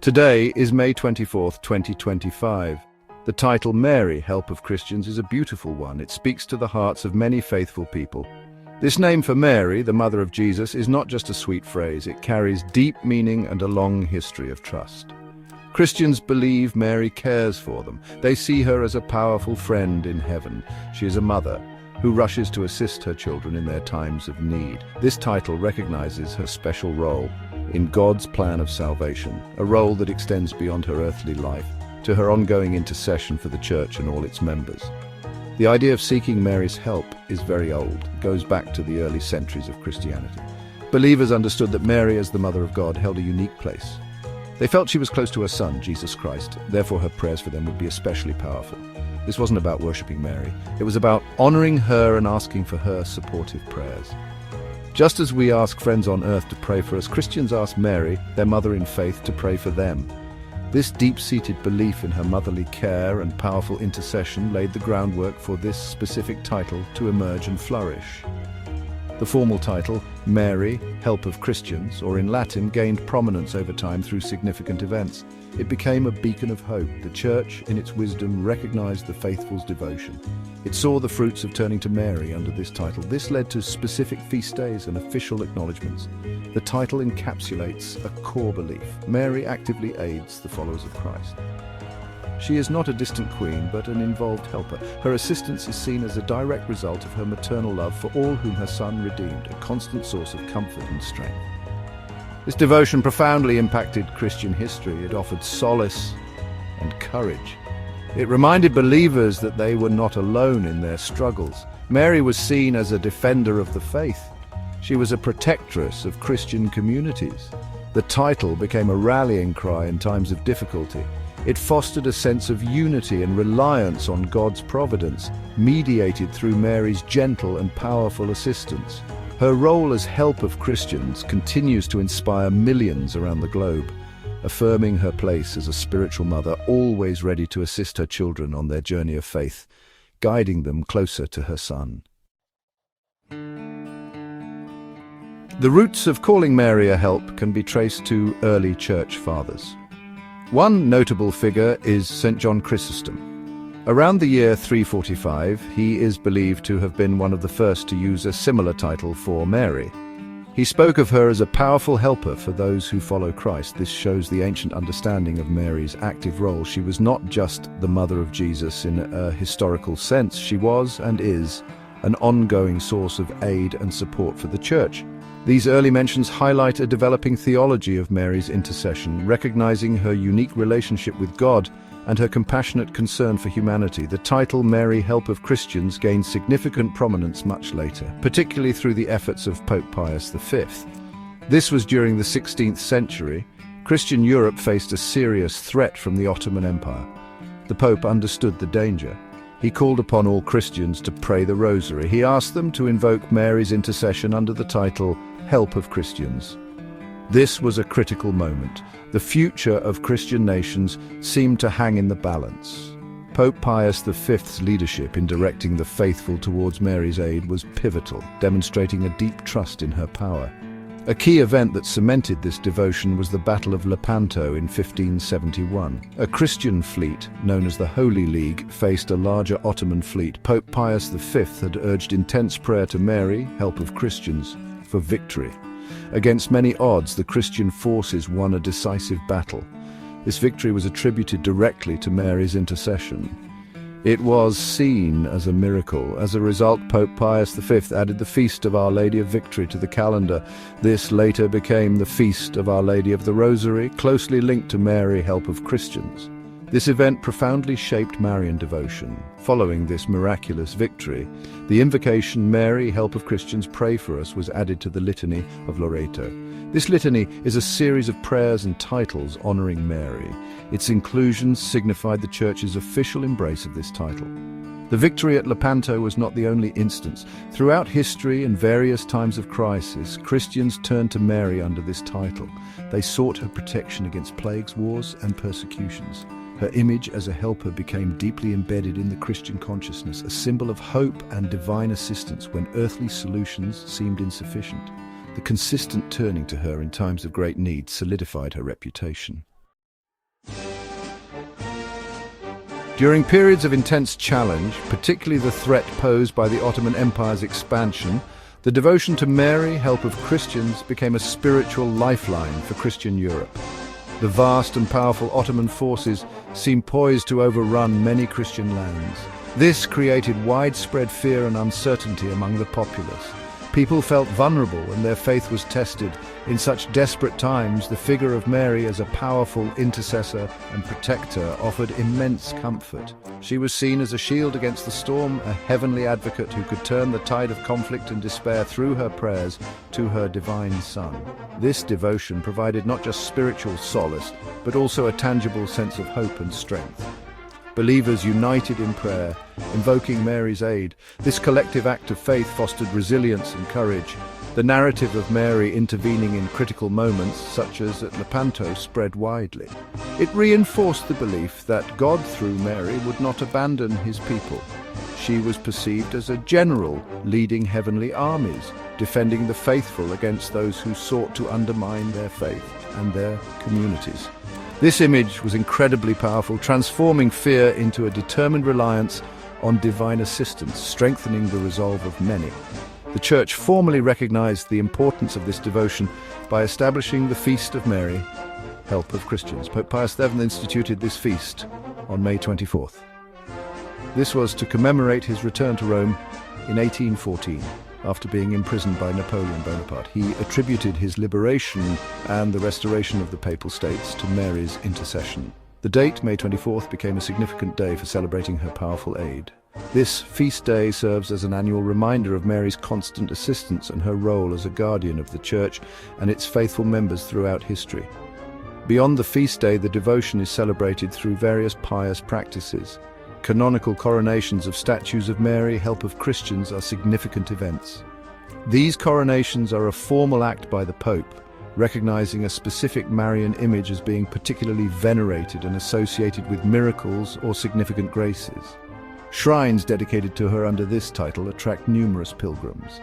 Today is May 24th, 2025. The title Mary, Help of Christians, is a beautiful one. It speaks to the hearts of many faithful people. This name for Mary, the mother of Jesus, is not just a sweet phrase. It carries deep meaning and a long history of trust. Christians believe Mary cares for them. They see her as a powerful friend in heaven. She is a mother who rushes to assist her children in their times of need. This title recognizes her special role in God's plan of salvation, a role that extends beyond her earthly life to her ongoing intercession for the Church and all its members. The idea of seeking Mary's help is very old. It goes back to the early centuries of Christianity. Believers understood that Mary, as the Mother of God, held a unique place. They felt she was close to her Son, Jesus Christ. Therefore, her prayers for them would be especially powerful. This wasn't about worshipping Mary. It was about honoring her and asking for her supportive prayers. Just as we ask friends on earth to pray for us, Christians ask Mary, their mother in faith, to pray for them. This deep-seated belief in her motherly care and powerful intercession laid the groundwork for this specific title to emerge and flourish. The formal title, Mary, Help of Christians, or in Latin, gained prominence over time through significant events. It became a beacon of hope. The Church, in its wisdom, recognized the faithful's devotion. It saw the fruits of turning to Mary under this title. This led to specific feast days and official acknowledgements. The title encapsulates a core belief. Mary actively aids the followers of Christ. She is not a distant queen, but an involved helper. Her assistance is seen as a direct result of her maternal love for all whom her Son redeemed, a constant source of comfort and strength. This devotion profoundly impacted Christian history. It offered solace and courage. It reminded believers that they were not alone in their struggles. Mary was seen as a defender of the faith. She was a protectress of Christian communities. The title became a rallying cry in times of difficulty. It fostered a sense of unity and reliance on God's providence, mediated through Mary's gentle and powerful assistance. Her role as help of Christians continues to inspire millions around the globe, affirming her place as a spiritual mother, always ready to assist her children on their journey of faith, guiding them closer to her Son. The roots of calling Mary a help can be traced to early church fathers. One notable figure is St. John Chrysostom. Around the year 345, he is believed to have been one of the first to use a similar title for Mary. He spoke of her as a powerful helper for those who follow Christ. This shows the ancient understanding of Mary's active role. She was not just the mother of Jesus in a historical sense. She was and is an ongoing source of aid and support for the Church. These early mentions highlight a developing theology of Mary's intercession, recognizing her unique relationship with God and her compassionate concern for humanity. The title Mary, Help of Christians gained significant prominence much later, particularly through the efforts of Pope Pius V. This was during the 16th century. Christian Europe faced a serious threat from the Ottoman Empire. The Pope understood the danger. He called upon all Christians to pray the Rosary. He asked them to invoke Mary's intercession under the title Help of Christians. This was a critical moment. The future of Christian nations seemed to hang in the balance. Pope Pius V's leadership in directing the faithful towards Mary's aid was pivotal, demonstrating a deep trust in her power. A key event that cemented this devotion was the Battle of Lepanto in 1571. A Christian fleet, known as the Holy League, faced a larger Ottoman fleet. Pope Pius V had urged intense prayer to Mary, Help of Christians, for victory. Against many odds, the Christian forces won a decisive battle. This victory was attributed directly to Mary's intercession. It was seen as a miracle. As a result, Pope Pius V added the Feast of Our Lady of Victory to the calendar. This later became the Feast of Our Lady of the Rosary, closely linked to Mary, Help of Christians. This event profoundly shaped Marian devotion. Following this miraculous victory, the invocation Mary, Help of Christians, Pray for Us was added to the Litany of Loreto. This litany is a series of prayers and titles honoring Mary. Its inclusion signified the Church's official embrace of this title. The victory at Lepanto was not the only instance. Throughout history and various times of crisis, Christians turned to Mary under this title. They sought her protection against plagues, wars, and persecutions. Her image as a helper became deeply embedded in the Christian consciousness, a symbol of hope and divine assistance when earthly solutions seemed insufficient. The consistent turning to her in times of great need solidified her reputation. During periods of intense challenge, particularly the threat posed by the Ottoman Empire's expansion, the devotion to Mary, help of Christians, became a spiritual lifeline for Christian Europe. The vast and powerful Ottoman forces seemed poised to overrun many Christian lands. This created widespread fear and uncertainty among the populace. People felt vulnerable and their faith was tested. In such desperate times, the figure of Mary as a powerful intercessor and protector offered immense comfort. She was seen as a shield against the storm, a heavenly advocate who could turn the tide of conflict and despair through her prayers to her divine Son. This devotion provided not just spiritual solace, but also a tangible sense of hope and strength. Believers united in prayer, invoking Mary's aid. This collective act of faith fostered resilience and courage. The narrative of Mary intervening in critical moments, such as at Lepanto, spread widely. It reinforced the belief that God, through Mary, would not abandon his people. She was perceived as a general leading heavenly armies, defending the faithful against those who sought to undermine their faith and their communities. This image was incredibly powerful, transforming fear into a determined reliance on divine assistance, strengthening the resolve of many. The Church formally recognized the importance of this devotion by establishing the Feast of Mary, Help of Christians. Pope Pius VII instituted this feast on May 24th. This was to commemorate his return to Rome in 1814. After being imprisoned by Napoleon Bonaparte. He attributed his liberation and the restoration of the Papal States to Mary's intercession. The date, May 24th, became a significant day for celebrating her powerful aid. This feast day serves as an annual reminder of Mary's constant assistance and her role as a guardian of the Church and its faithful members throughout history. Beyond the feast day, the devotion is celebrated through various pious practices. Canonical coronations of statues of Mary, Help of Christians, are significant events. These coronations are a formal act by the Pope, recognizing a specific Marian image as being particularly venerated and associated with miracles or significant graces. Shrines dedicated to her under this title attract numerous pilgrims.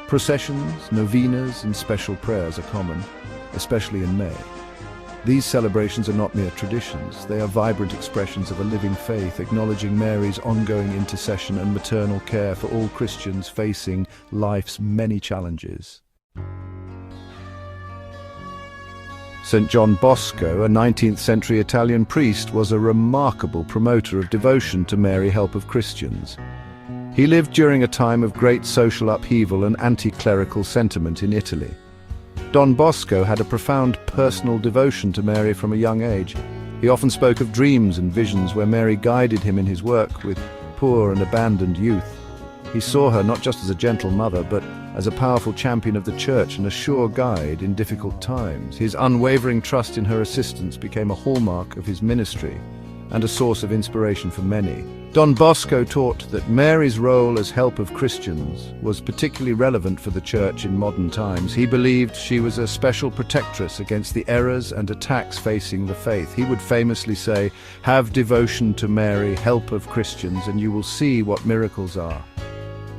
Processions, novenas, and special prayers are common, especially in May. These celebrations are not mere traditions, they are vibrant expressions of a living faith, acknowledging Mary's ongoing intercession and maternal care for all Christians facing life's many challenges. St. John Bosco, a 19th century Italian priest, was a remarkable promoter of devotion to Mary, Help of Christians. He lived during a time of great social upheaval and anti-clerical sentiment in Italy. Don Bosco had a profound personal devotion to Mary from a young age. He often spoke of dreams and visions where Mary guided him in his work with poor and abandoned youth. He saw her not just as a gentle mother, but as a powerful champion of the Church and a sure guide in difficult times. His unwavering trust in her assistance became a hallmark of his ministry and a source of inspiration for many. Don Bosco taught that Mary's role as Help of Christians was particularly relevant for the Church in modern times. He believed she was a special protectress against the errors and attacks facing the faith. He would famously say, "Have devotion to Mary, Help of Christians, and you will see what miracles are."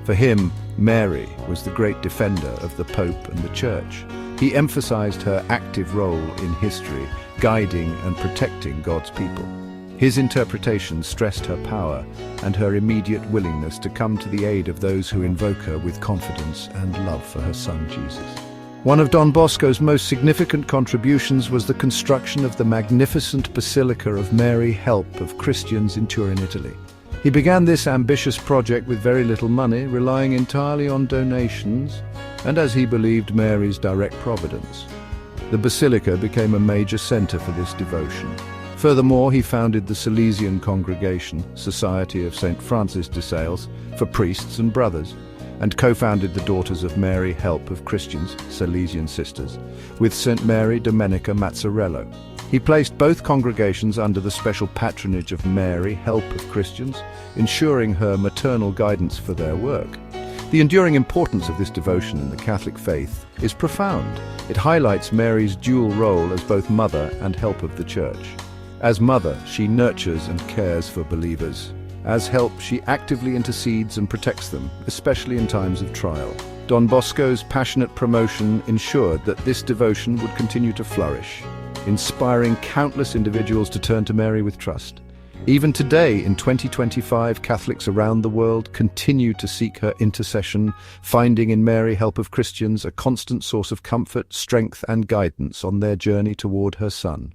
For him, Mary was the great defender of the Pope and the Church. He emphasized her active role in history, guiding and protecting God's people. His interpretation stressed her power and her immediate willingness to come to the aid of those who invoke her with confidence and love for her Son Jesus. One of Don Bosco's most significant contributions was the construction of the magnificent Basilica of Mary, Help of Christians in Turin, Italy. He began this ambitious project with very little money, relying entirely on donations and, as he believed, Mary's direct providence. The Basilica became a major center for this devotion. Furthermore, he founded the Salesian Congregation, Society of St. Francis de Sales, for priests and brothers, and co-founded the Daughters of Mary, Help of Christians, Salesian Sisters, with St. Mary Domenica Mazzarello. He placed both congregations under the special patronage of Mary, Help of Christians, ensuring her maternal guidance for their work. The enduring importance of this devotion in the Catholic faith is profound. It highlights Mary's dual role as both mother and help of the Church. As mother, she nurtures and cares for believers. As help, she actively intercedes and protects them, especially in times of trial. Don Bosco's passionate promotion ensured that this devotion would continue to flourish, inspiring countless individuals to turn to Mary with trust. Even today, in 2025, Catholics around the world continue to seek her intercession, finding in Mary, Help of Christians, a constant source of comfort, strength and guidance on their journey toward her Son.